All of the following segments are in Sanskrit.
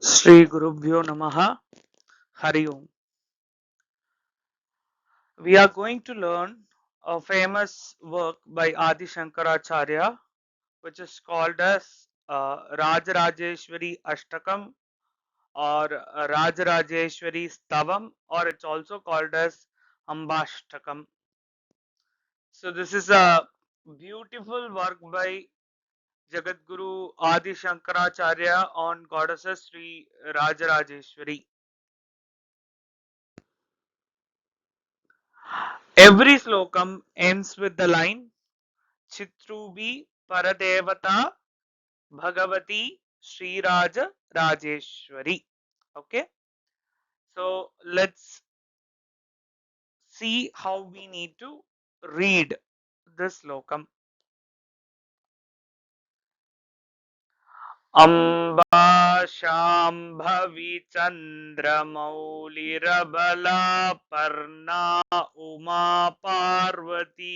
Shri Gurubhyo Namaha. Hari Om. We are going to learn a famous work by Adi Shankaracharya, which is called as Rajarajeshwari Ashtakam or Rajarajeshwari Stavam, or it's also called as Ambashtakam. So this is a beautiful work by Jagadguru Adi Shankaracharya on goddesses Sri Rajarajeshwari. Every slokam ends with the line Chitrubi Paradevata Bhagavati Sri Raja Rajeshwari. Okay, so let's see how we need to read this slokam. Amba Shambhavi Chandramaulirabala Parna Uma Parvati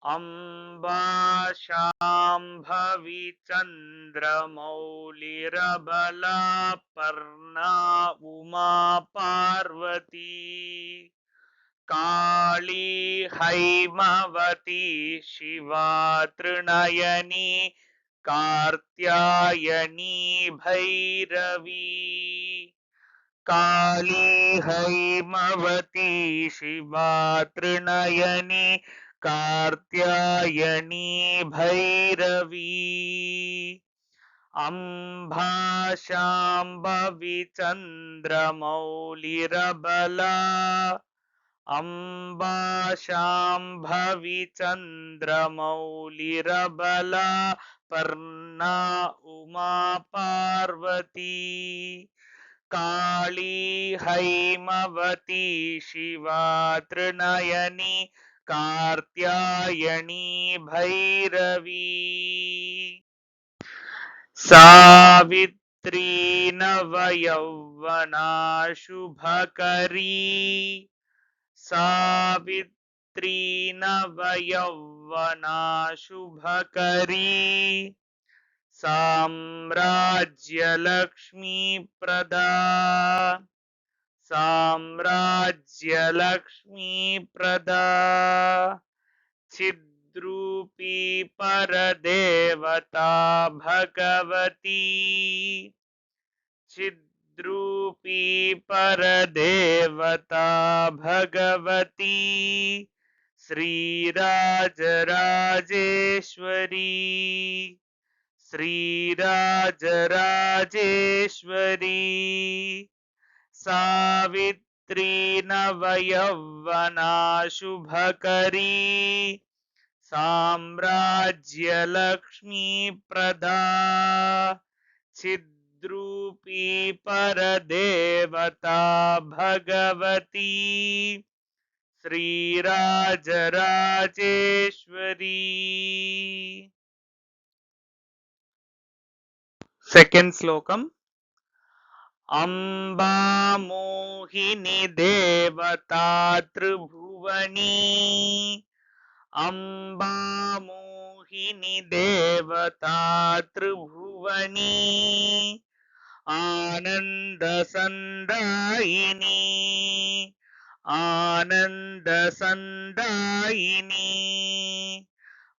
Amba Shambhavi Chandramaulirabala Parna Uma Parvati Kali Haimavati Shiva Trunayani Kartyayani Bhairavi Kali Haimavati Shiva Trunayani Kartyayani Bhairavi Amba Shambhavi Chandramaulirabala Amba Shambhavi Chandramaulirabala Parna Uma Parvati Kali Haimavati Shiva Trunayani Kartyayani Bhairavi Savitri Navayavana Shubhakari Savitri Navayavana Shubhakari Samrajya Lakshmi Prada Samrajya Lakshmi Prada Chidrupi Paradevata Bhagavati Chidrupi Paradevata Bhagavati Sri Rajarajeshwari Sri Rajarajeshwari Savitri Navayavana Shubhakari Samrajya Lakshmi Prada Chidrupi Paradevata Bhagavati Sri Rajarajeshwari. Second slokam Amba Mohini Devata Tribhuvani Amba Mohini Devata Tribhuvani Ananda Sandayini Ananda Sandayini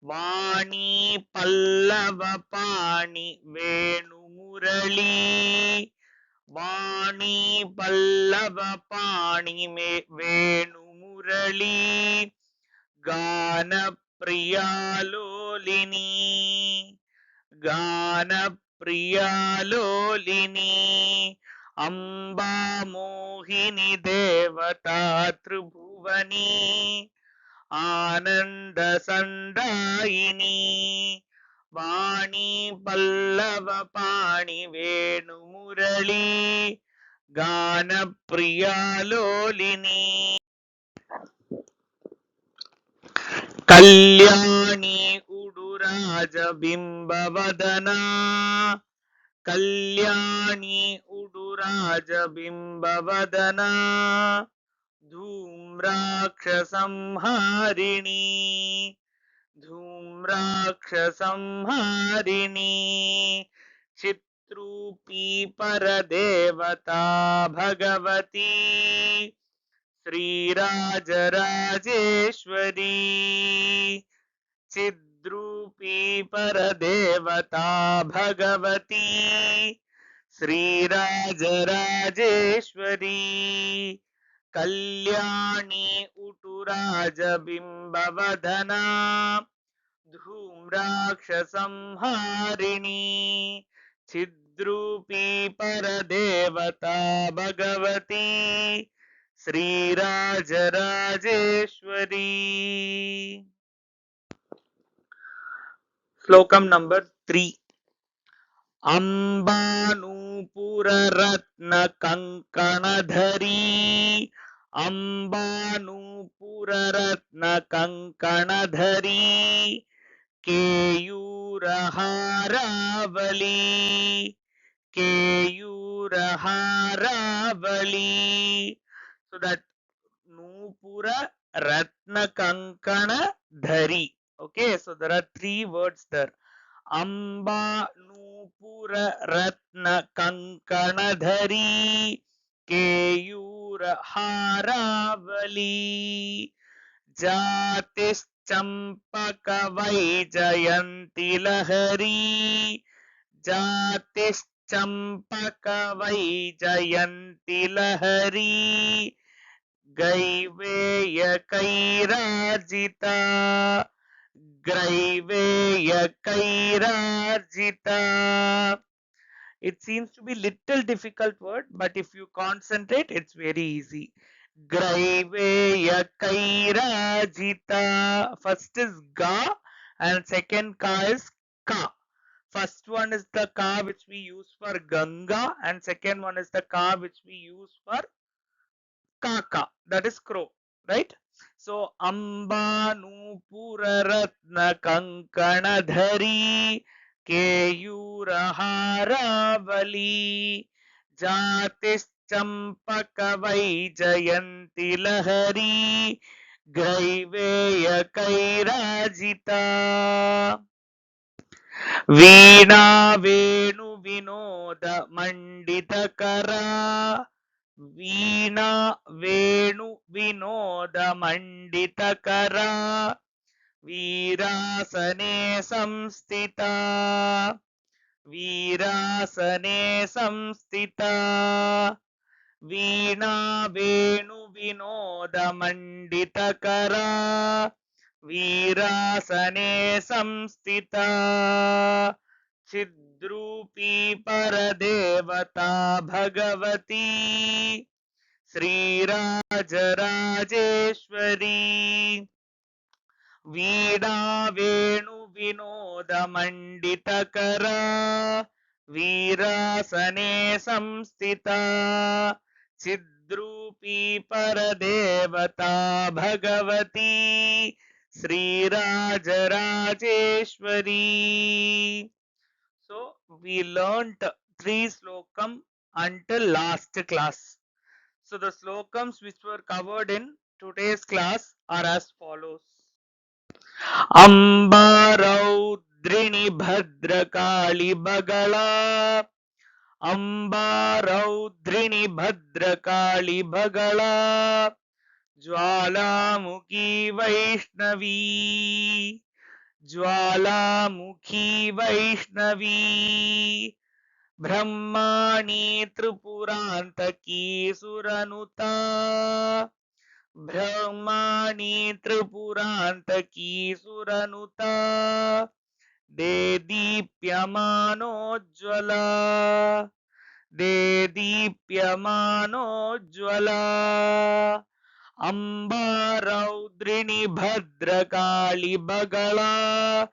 Vani Pallava Pani Venu Murali Vani Pallava Pani Venu Murali Gana Priyalolini Gana Priyalolini Amba Mohini Devata Tribhuvani Ananda Sandayini Vani Pallava Pani Venu Murali Gana Priyalolini Kalyani Uduraja Bimbavadana Kalyani Uduraja Bimbavadana Dhumrakshasamharini Dhumrakshasamharini चिद्रूपी परदेवता भगवती श्रीराजराजेश्वरी चिद्रूपी परदेवता भगवती श्रीराजराजेश्वरी कल्याणी उटुराजबिम्बवदना धूम्राक्षसंहारिणी चिद्रूपी परदेवता भगवती श्रीराजराजेश्वरी. श्लोकम नंबर 3. अंबानूपुररत्नकङ्कणधरी अंबानूपुररत्नकङ्कणधरी केयूरहारावली केयूरहारावली. So that Nupura Ratna Kankana Dhari. Okay, so there are 3 words there. Amba Nupura Ratna Kankana Dhari Keyura Haravali Jatis Champaka Vaijayanti Lahari Jatis Champaka Vaijayanti Lahari Gaiveya Kairajita Graiveya Kairajita. It seems to be little difficult word, but if you concentrate, it's very easy. Graiveya Kairajita. First is Ga and second Ka is Ka. First one is the Ka which we use for Ganga and second one is the Ka which we use for Kaka, that is crow, right? So Amba Nupura Ratna Kankana Dhari Keyura Haravali Jatis Champaka Vaijayanti Lahari Graiveya Kairajita Veena Venu Vinoda Manditakara Veena Venu Vinoda Manditakara Virasane Samstita Virasane Samstita Veena Venu Vinoda Manditakara Virasane Samstita Chidrupi Paradevata Bhagavati Srirajarajeswari Veena Venu Vinoda Manditakara Virasane Samstita Chidrupi Paradevata Bhagavati Srirajarajeswari. So we learnt 3 slokam until last class. So the slokams which were covered in today's class are as follows. Ambarauddrini Bhadrakali Bagala Ambarauddrini Bhadrakali Bagala Jwalamukhi Vaishnavi Jwalamukhi Vaishnavi Brahmani Tripurantaki Suranuta Brahmani Tripurantaki Suranuta Dedipyamanojjvala Dedipyamanojjvala Ambarauddrini Bhadrakali Bagala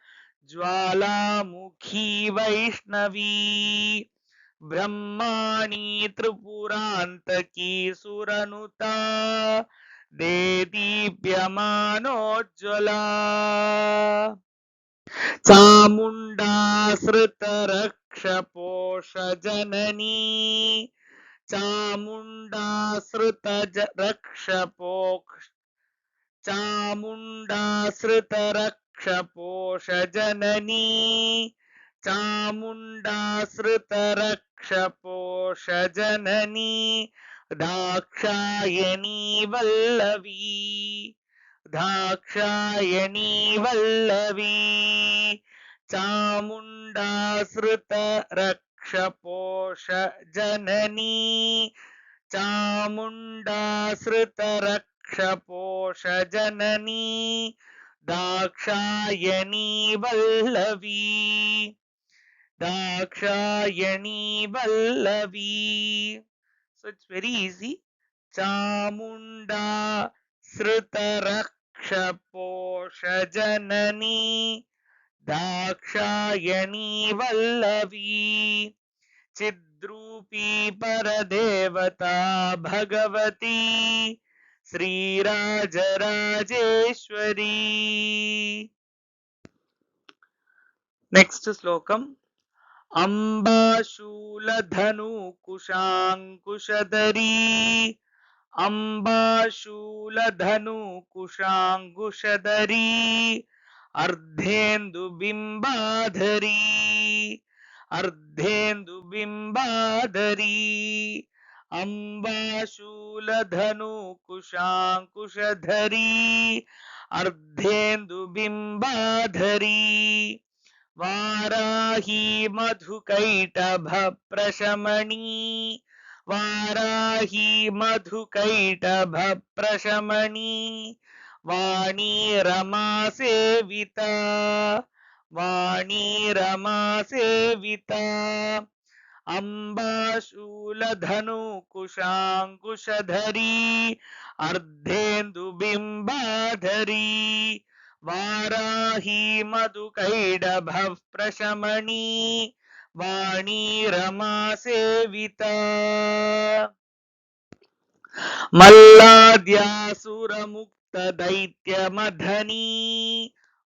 Jwalamukhi Vaishnavi Brahmani Tripurantaki Suranuta Dedipyamanojjvala Chamunda Sritarakshaposha Janani Chamunda Sritarakshaposha Janani चामुण्डाश्रितरक्षपोषजननी दाक्षायणी वल्लवी दाक्षायणी वल्लवी चामुण्डाश्रितरक्षपोषजननी चामुण्डाश्रितरक्षपोषजननी दाक्षायणी वल्लवी दाक्षायणी वल्लवी. So it's very easy. चामुण्डा श्रुतरक्षपोषजननी दाक्षायणी वल्लवी चिद्रूपी परदेवता भगवती श्रीराजराजेश्वरी. नेक्स्ट श्लोकम. अम्बाशूलधनुकुशाङ्कुशधरी अम्बाशूलधनुकुशाङ्कुशधरी अर्धेन्दुबिम्बाधरी अर्धेन्दुबिम्बाधरी अम्बाशूलधनुकुशाङ्कुशधरी अर्धेन्दुबिम्बाधरी वाराही मधुकैटभप्रशमनी वाराही मधुकैटभप्रशमनी वाणी रमासेविता वाणी रमासेविता अम्बाशूलधनुकुशाङ्कुशधरी अर्धेन्दुबिम्बाधरी वाराही मधुकैटभः प्रशमनी वाणी रमासेविता मल्लाद्यासुरमुक्तदैत्यमधनी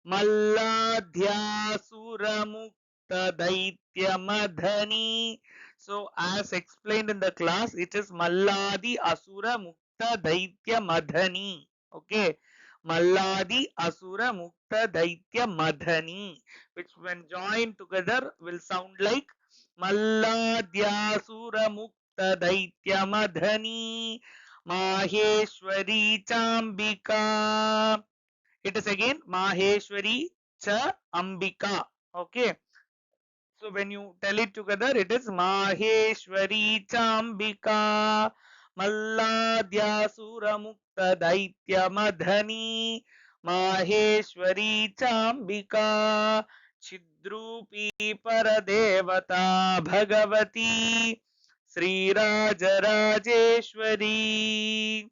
मल्लाद्यासुरमुक्तदैत्यमधनी. So as explained in the class, it is Malladi Asura Mukta Daitya Madhani. Okay. Malladi Asura Mukta Daitya Madhani, which when joined together will sound like Malladyasura Mukta Daitya Madhani Maheshwari Chambika. It is again Maheshwari Cha Ambika. Okay. So when you tell it together, it is Maheshwari Chambika Malladyasura Mukta Daitya Madhani Maheshwari Chambika Chidrupi Paradevata Bhagavati Sri Rajarajeshwari.